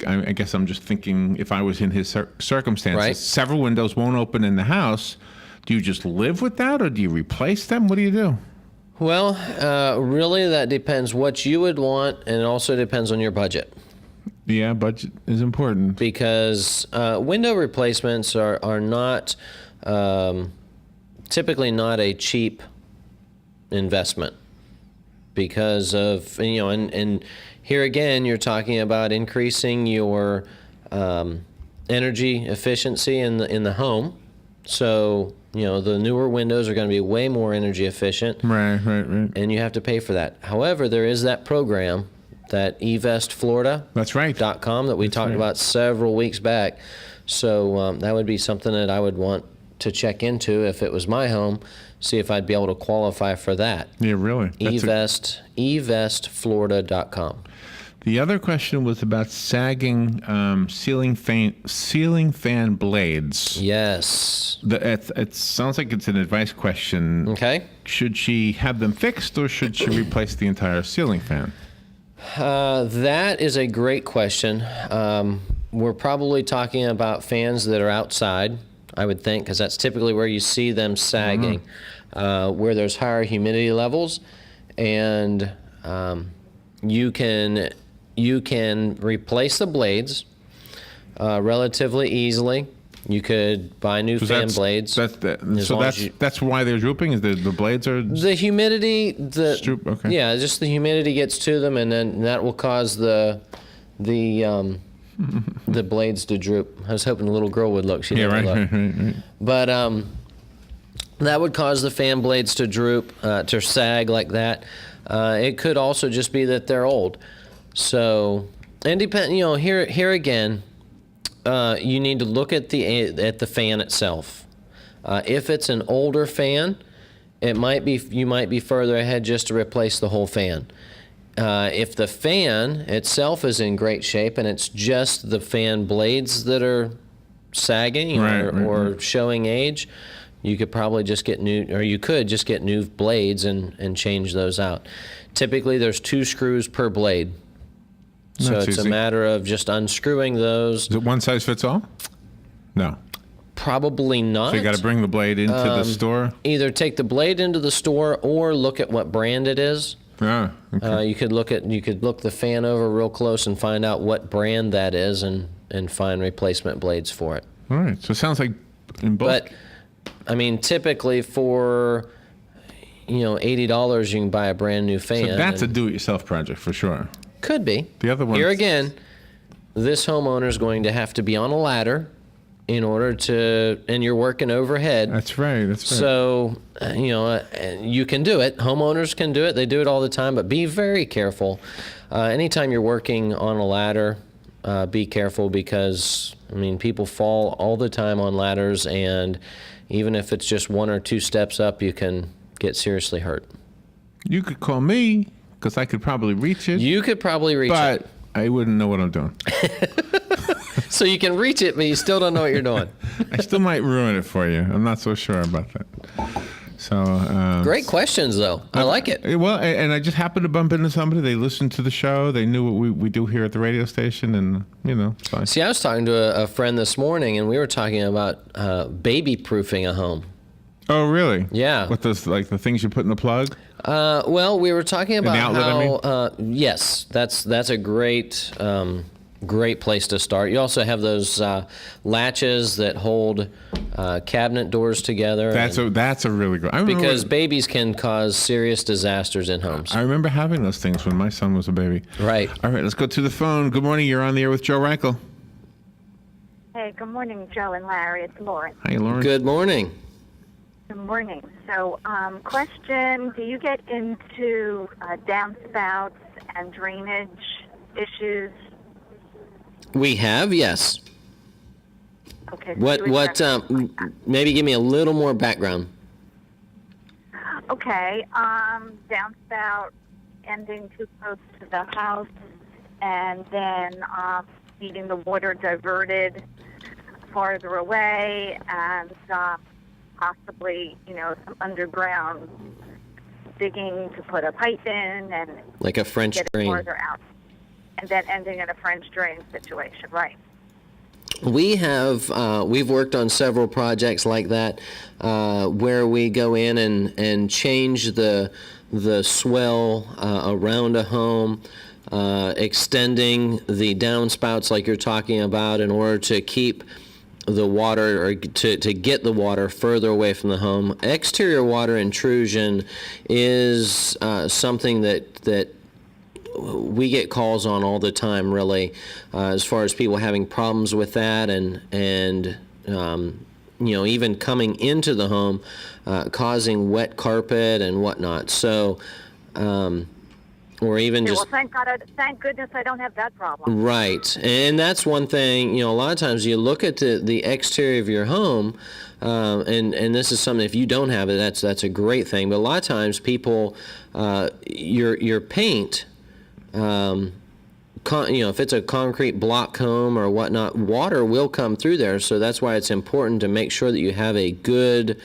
I guess I'm just thinking, if I was in his circumstances, right. Several windows won't open in the house. Do you just live with that, or do you replace them? What do you do? Well, really, that depends what you would want, and it also depends on your budget. Yeah, budget is important. Because window replacements are not typically not a cheap investment because of, and here again, you're talking about increasing your energy efficiency in the home. So, the newer windows are going to be way more energy efficient. Right. And you have to pay for that. However, there is that program, that evestflorida.com, that's right. that we talked about several weeks back. So that would be something that I would want to check into if it was my home, see if I'd be able to qualify for that. Yeah, really. evestflorida.com. The other question was about sagging ceiling fan blades. Yes. It sounds like it's an advice question. Okay. Should she have them fixed, or should she replace the entire ceiling fan? That is a great question. We're probably talking about fans that are outside, I would think, because that's typically where you see them sagging, where there's higher humidity levels, and you can replace the blades relatively easily. You could buy new fan blades. That's why they're drooping. Is the blades are the humidity. Okay. Yeah, just the humidity gets to them, and then that will cause the blades to droop. I was hoping the little girl would look. She didn't look. Right. But that would cause the fan blades to droop, to sag like that. It could also just be that they're old. So, and here again, you need to look at the fan itself. If it's an older fan, you might be further ahead just to replace the whole fan. If the fan itself is in great shape and it's just the fan blades that are sagging or showing age, you could probably just get new blades and change those out. Typically, there's 2 screws per blade. So That's it's easy. a matter of just unscrewing those. Is it one size fits all? No. Probably not. So you got to bring the blade into the store? Either take the blade into the store or look at what brand it is. Ah, okay. You could look the fan over real close and find out what brand that is and find replacement blades for it. All right. So it sounds like in both. But I mean, typically for $80 you can buy a brand new fan. So that's a do-it-yourself project for sure. Could be. The other one. Here again, this homeowner is going to have to be on a ladder in order to, and you're working overhead. That's right. So, you can do it. Homeowners can do it. They do it all the time, but be very careful. Anytime you're working on a ladder, be careful because, people fall all the time on ladders, and even if it's just 1 or 2 steps up, you can get seriously hurt. You could call me because I could probably reach it. You could probably reach it. But I wouldn't know what I'm doing. So you can reach it, but you still don't know what you're doing. I still might ruin it for you. I'm not so sure about that. So great questions, though. I like it. Well, and I just happened to bump into somebody. They listened to the show. They knew what we do here at the radio station, and fine. See, I was talking to a friend this morning, and we were talking about baby-proofing a home. Oh, really? Yeah. What those the things you put in the plug? Well, we were talking about outlet, yes, that's a great place to start. You also have those latches that hold cabinet doors together. That's a really good. Because babies can cause serious disasters in homes. I remember having those things when my son was a baby. Right. All right, let's go to the phone. Good morning. You're on the air with Joe Reichel. Hey, good morning, Joe and Larry. It's Lauren. Hi, Lauren. Good morning. Good morning. So, question, do you get into downspouts and drainage issues? We have, yes. Okay. Maybe give me a little more background. Okay. Downspout ending too close to the house and then needing the water diverted farther away and possibly, some underground digging to put a pipe in and like a French drain. Farther out, and then ending in a French drain situation, right? We have we've worked on several projects like that where we go in and change the swell around a home, extending the downspouts like you're talking about in order to keep the water or to get the water further away from the home. Exterior water intrusion is something that we get calls on all the time, really, as far as people having problems with that and even coming into the home, causing wet carpet and whatnot. So or even Yeah, just... well, thank goodness I don't have that problem. Right, and that's one thing, a lot of times you look at the exterior of your home, and this is something, if you don't have it, that's a great thing, but a lot of times people, your paint, if it's a concrete block home or whatnot, water will come through there, so that's why it's important to make sure that you have a good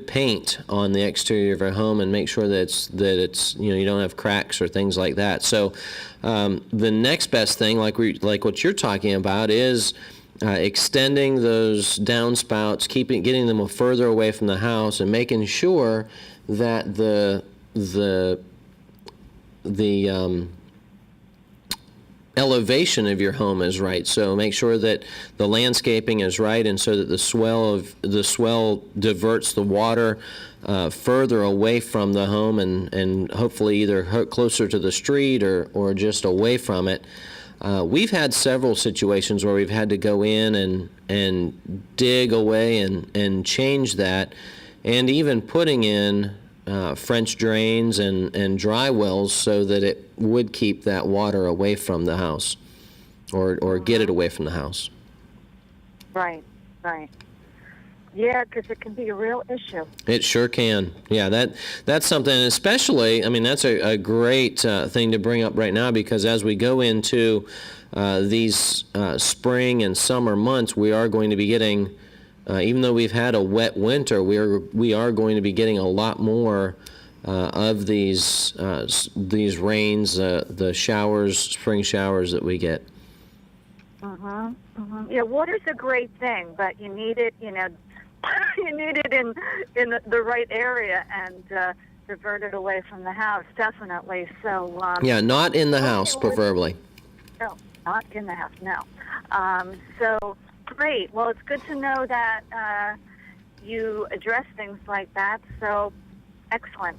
paint on the exterior of your home, and make sure that it's you don't have cracks or things like that. So the next best thing, like what you're talking about, is extending those downspouts, getting them further away from the house, and making sure that the elevation of your home is right. So make sure that the landscaping is right, and so that the swell diverts the water further away from the home, and hopefully either closer to the street or just away from it. We've had several situations where we've had to go in and dig away and change that, and even putting in French drains and dry wells so that it would keep that water away from the house, or get it away from the house. Right. Yeah, because it can be a real issue. It sure can. Yeah, that's something, especially, that's a great thing to bring up right now, because as we go into these spring and summer months, we are going to be getting, even though we've had a wet winter, we are going to be getting a lot more of these rains, the showers, spring showers that we get. Yeah, water's a great thing, but you need it, you need it in the right area, and divert it away from the house, definitely. So yeah, not in the house, preferably. No, not in the house. No. So great. Well, it's good to know that you address things like that. So excellent.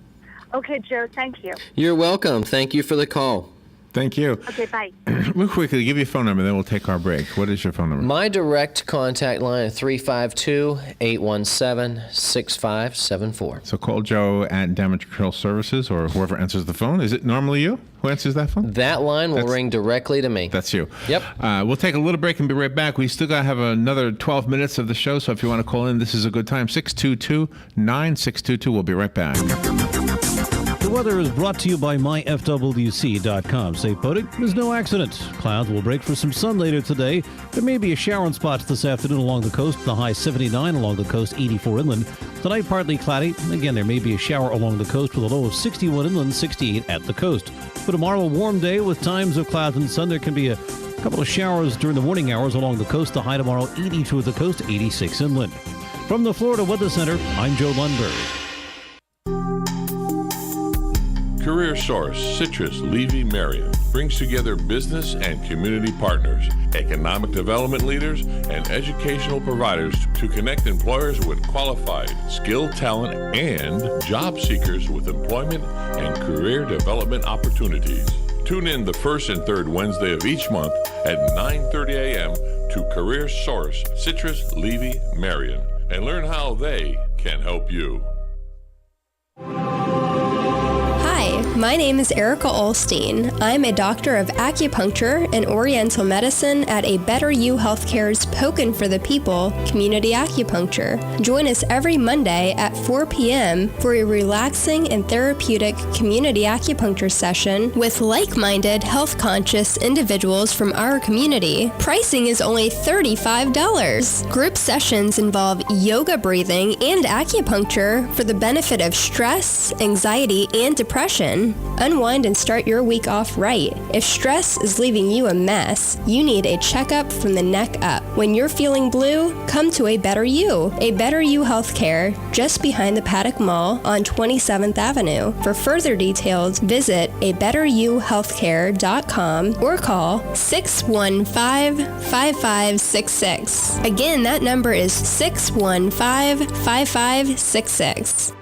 Okay, Joe. Thank you. You're welcome. Thank you for the call. Thank you. Okay, bye. Real quickly, give you a phone number, then we'll take our break. What is your phone number? My direct contact line is 352-817-6574. So call Joe at Damage Control Services, or whoever answers the phone. Is it normally you who answers that phone? That line will ring directly to me. That's you. Yep. We'll take a little break and be right back. We still got to have another 12 minutes of the show, so if you want to call in, this is a good time. 622-9622. We'll be right back. The weather is brought to you by myfwc.com. Stay put. There's no accident. Clouds will break for some sun later today. There may be a shower in spots this afternoon along the coast. The high 79 along the coast, 84 inland. Tonight, partly cloudy. Again, there may be a shower along the coast with a low of 61 inland, 68 at the coast. For tomorrow, a warm day with times of clouds and sun. There can be a couple of showers during the morning hours along the coast. The high tomorrow, 82 at the coast, 86 inland. From the Florida Weather Center, I'm Joe Lundberg. Career Source Citrus Levy Marion brings together business and community partners, economic development leaders, and educational providers to connect employers with qualified, skilled talent and job seekers with employment and career development opportunities. Tune in the first and third Wednesday of each month at 9:30 a.m. to Career Source Citrus Levy Marion and learn how they can help you. Hi, my name is Erica Olstein. I'm a doctor of acupuncture and oriental medicine at A Better You Healthcare's Pokin' for the People Community Acupuncture. Join us every Monday at 4 p.m. for a relaxing and therapeutic community acupuncture session with like-minded, health-conscious individuals from our community. Pricing is only $35. Group sessions involve yoga breathing and acupuncture for the benefit of stress, anxiety, and depression. Unwind and start your week off right. If stress is leaving you a mess, you need a checkup from the neck up. When you're feeling blue, come to A Better You. A Better You Healthcare, just behind the Paddock Mall on 27th Avenue. For further details, visit abetteryouhealthcare.com or call 615-5566. Again, that number is 615-5566.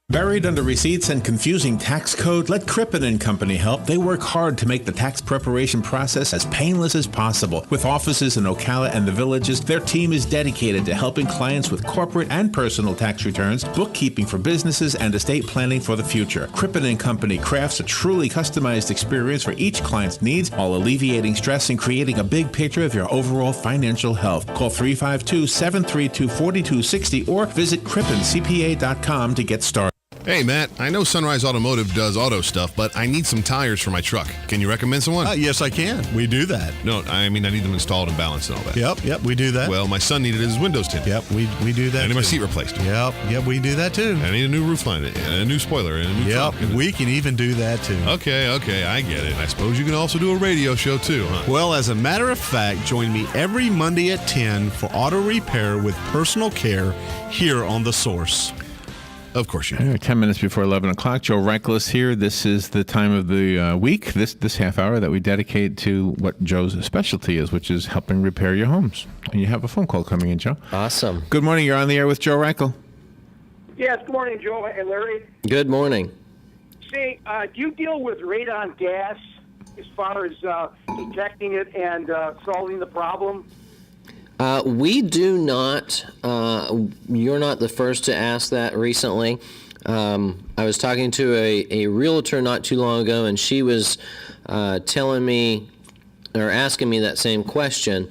Buried under receipts and confusing tax code? Let Crippen & Company help. They work hard to make the tax preparation process as painless as possible. With offices in Ocala and the Villages, their team is dedicated to helping clients with corporate and personal tax returns, bookkeeping for businesses, and estate planning for the future. Crippen & Company crafts a truly customized experience for each client's needs while alleviating stress and creating a big picture of your overall financial health. Call 352-732-4260 or visit crippencpa.com to get started. Hey, Matt, I know Sunrise Automotive does auto stuff, but I need some tires for my truck. Can you recommend someone? Yes, I can. We do that. No, I mean, I need them installed and balanced and all that. Yep, we do that. Well, my son needed his windows tinted. Yep, we do that. I need my seat replaced. Yep, we do that too. I need a new roof line, and a new spoiler, and a new trunk. We can even do that too. Okay, I get it. I suppose you can also do a radio show too, huh? Well, as a matter of fact, join me every Monday at 10 for auto repair with personal care here on The Source. Of course you do. 10 minutes before 11 o'clock. Joe Reichel is here. This is the time of the week, this half hour, that we dedicate to what Joe's specialty is, which is helping repair your homes. And you have a phone call coming in, Joe. Awesome. Good morning. You're on the air with Joe Reichel. Yes, good morning, Joe and Larry. Good morning. Say, do you deal with radon gas as far as detecting it and solving the problem? We do not. You're not the first to ask that recently. I was talking to a realtor not too long ago, and she was telling me, or asking me that same question.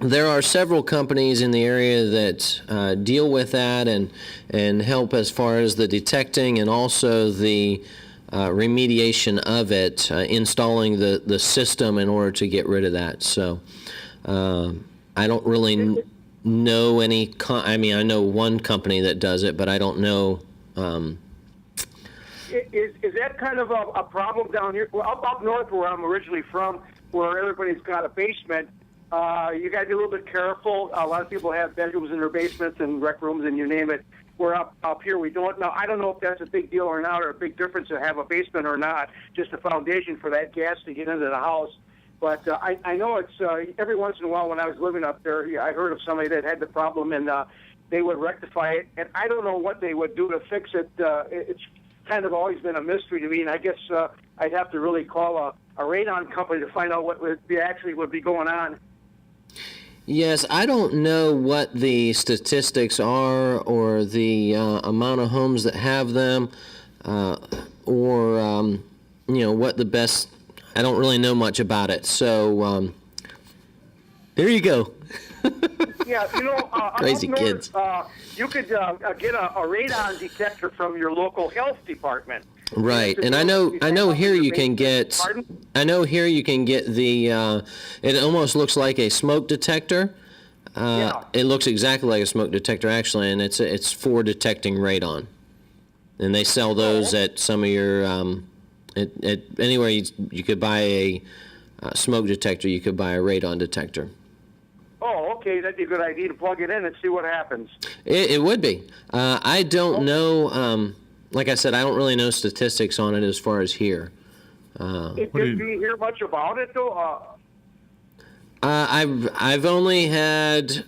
There are several companies in the area that deal with that and help as far as the detecting and also the remediation of it, installing the system in order to get rid of that. So I don't really know any. I mean, I know one company that does it, but I don't know. Is that kind of a problem down here? Well, up north where I'm originally from, where everybody's got a basement, you got to be a little bit careful. A lot of people have bedrooms in their basements and rec rooms and you name it. Where up here we don't. Now, I don't know if that's a big deal or not, or a big difference to have a basement or not, just a foundation for that gas to get into the house. But I know it's every once in a while when I was living up there, I heard of somebody that had the problem and they would rectify it. And I don't know what they would do to fix it. It's kind of always been a mystery to me. And I guess I'd have to really call a radon company to find out what would be going on. Yes, I don't know what the statistics are or the amount of homes that have them or what the best. I don't really know much about it, so there you go. Yeah, Crazy up north, kids. You could get a radon detector from your local health department. Right, and I know here you can get. Pardon? I know here you can get the. It almost looks like a smoke detector. It looks exactly like a smoke detector, actually, and it's for detecting radon, and they sell those at some of your. Anywhere you could buy a smoke detector, you could buy a radon detector. Oh, okay, that'd be a good idea to plug it in and see what happens. It would be. I don't know. Like I said, I don't really know statistics on it as far as here. Do you hear much about it though? I've only had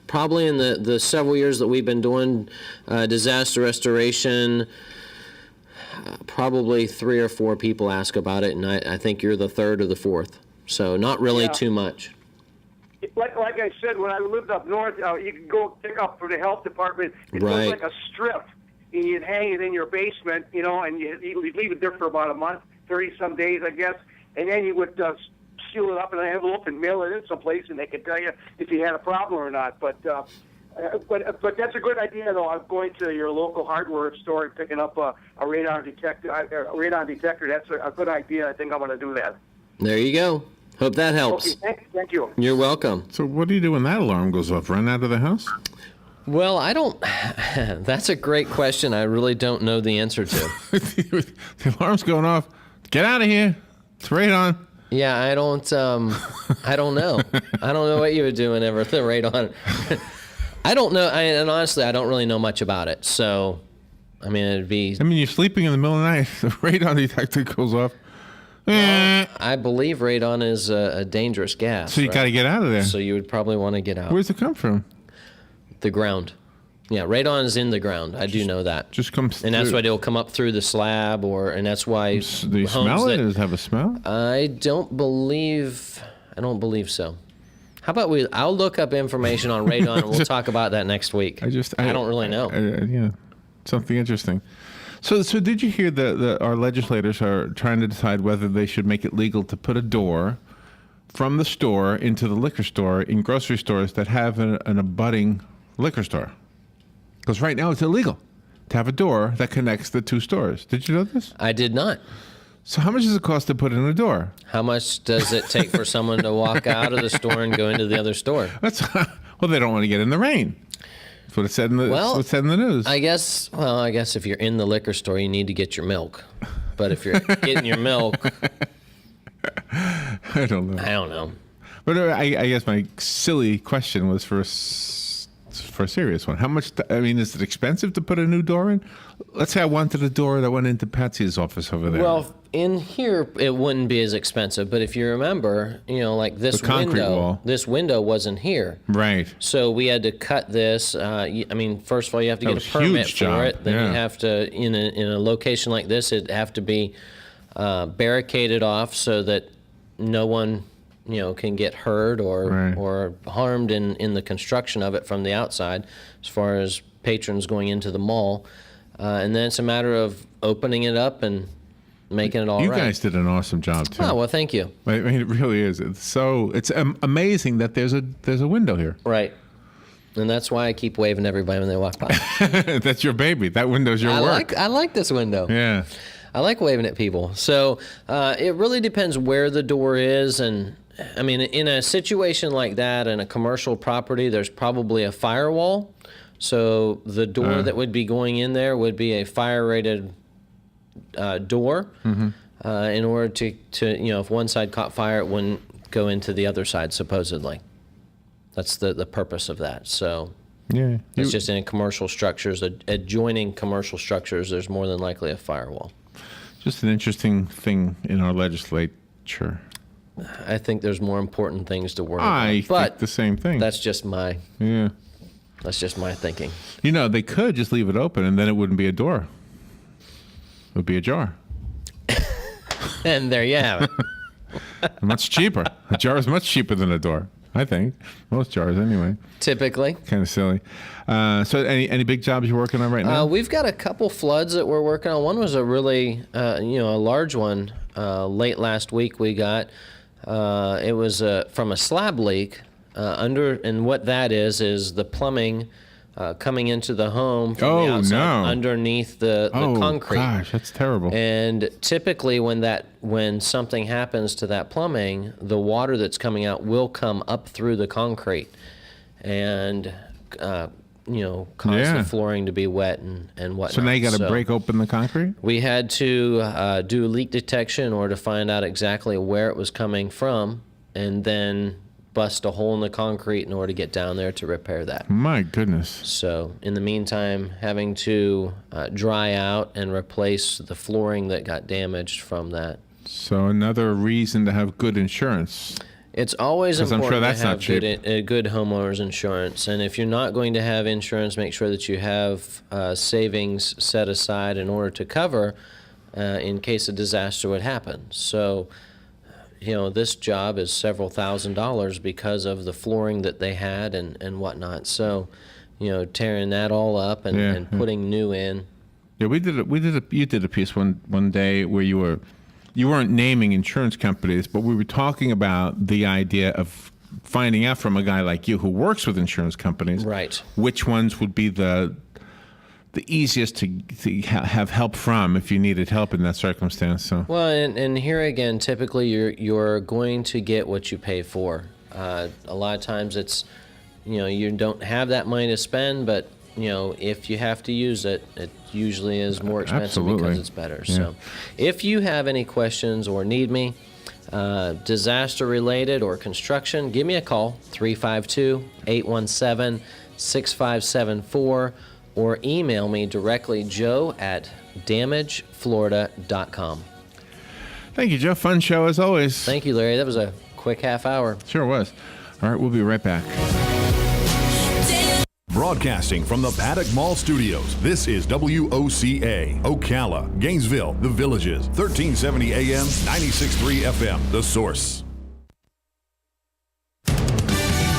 probably in the several years that we've been doing disaster restoration. Probably 3 or 4 people ask about it, and I think you're the third or the fourth. So not really too much. Like I said, when I lived up north, you could go pick up for the health department. It Right. was like a strip, and you'd hang it in your basement, and you'd leave it there for about a month, 30-some days, I guess, and then you would seal it up in an envelope and mail it in someplace, and they could tell you if you had a problem or not. But that's a good idea, though. I'm going to your local hardware store and picking up a radon detector. That's a good idea. I think I'm going to do that. There you go. Hope that helps. Okay, thank you. You're welcome. So what do you do when that alarm goes off? Run out of the house? Well, I don't. That's a great question. I really don't know the answer to. The alarm's going off. Get out of here. It's radon. Yeah, I don't know. I don't know what you would do whenever the radon. I don't know, and honestly, I don't really know much about it. So, I mean, it'd be. I mean, you're sleeping in the middle of the night. The radon detector goes off. Well, I believe radon is a dangerous gas. So you got to get out of there. So you would probably want to get out. Where's it come from? The ground. Yeah, radon is in the ground. I do know that. Just comes and that's through. why it'll come up through the slab, and that's why. Do you smell it? Does it have a smell? I don't believe so. How about I'll look up information on radon and we'll talk about that next week. I don't really know. Yeah, something interesting. So did you hear that our legislators are trying to decide whether they should make it legal to put a door from the store into the liquor store in grocery stores that have an abutting liquor store? Because right now it's illegal to have a door that connects the two stores. Did you know this? I did not. So how much does it cost to put in a door? How much does it take for someone to walk out of the store and go into the other store? Well, they don't want to get in the rain. That's what it said in the news. I guess if you're in the liquor store, you need to get your milk. But if you're getting your milk, I don't know. But I guess my silly question was for a serious one. How much? Is it expensive to put a new door in? Let's say I wanted a door that went into Patsy's office over there. Well, in here it wouldn't be as expensive. But if you remember, like this the concrete wall. This window wasn't here. Right. So we had to cut this. First of all, you have to get a permit for it. Then you have to, in a location like this, it'd have to be barricaded off so that no one can get hurt or harmed in the construction of it from the outside, as far as patrons going into the mall. And then it's a matter of opening it up and making it all right. You guys did an awesome job too. Oh, well, thank you. It really is. It's amazing that there's a window here. Right. And that's why I keep waving everybody when they walk by. That's your baby. That window's your work. I like this window. Yeah. I like waving at people. So it really depends where the door is. And in a situation like that, in a commercial property, there's probably a firewall. So the door that would be going in there would be a fire-rated door. Mm-hmm. In order to if one side caught fire, it wouldn't go into the other side, supposedly. That's the purpose of that. So yeah, it's just in commercial structures, adjoining commercial structures, there's more than likely a firewall. Just an interesting thing in our legislature. I think there's more important things to worry about. I think the same thing. That's just my thinking. They could just leave it open and then it wouldn't be a door. It would be a jar. And there you have it. Much cheaper. A jar is much cheaper than a door, I think. Most jars anyway. Typically. Kind of silly. So any big jobs you're working on right now? We've got a couple floods that we're working on. One was a really, a large one late last week we got. It was from a slab leak and what that is the plumbing coming into the home from the outside underneath the concrete. Oh gosh, that's terrible. And typically when something happens to that plumbing, the water that's coming out will come up through the concrete and cause the flooring to be wet and whatnot. So now you got to break open the concrete? We had to do leak detection in order to find out exactly where it was coming from, and then bust a hole in the concrete in order to get down there to repair that. My goodness. So in the meantime, having to dry out and replace the flooring that got damaged from that. So another reason to have good insurance. It's always important to have good homeowners insurance. And if you're not going to have insurance, make sure that you have savings set aside in order to cover in case a disaster would happen. So, this job is several $1,000s because of the flooring that they had and whatnot. So, tearing that all up and putting new in. Yeah, you did a piece one day where you weren't naming insurance companies, but we were talking about the idea of finding out from a guy like you who works with insurance companies, right, which ones would be the easiest to have help from if you needed help in that circumstance. So well, and here again, typically you're going to get what you pay for. A lot of times it's you don't have that money to spend, but if you have to use it, it usually is more expensive because it's better. Yeah. So if you have any questions or need me, disaster related or construction, give me a call, 352-817-6574, or email me directly, joe@damageflorida.com. Thank you, Joe. Fun show as always. Thank you, Larry. That was a quick half hour. Sure was. All right, we'll be right back. Broadcasting from the Paddock Mall Studios, this is WOCA, Ocala, Gainesville, The Villages, 1370 AM, 96.3 FM, The Source.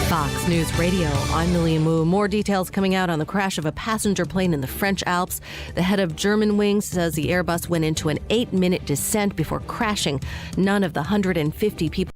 Fox News Radio, I'm Millian Wu. More details coming out on the crash of a passenger plane in the French Alps. The head of Germanwings says the Airbus went into an 8-minute descent before crashing. None of the 150 people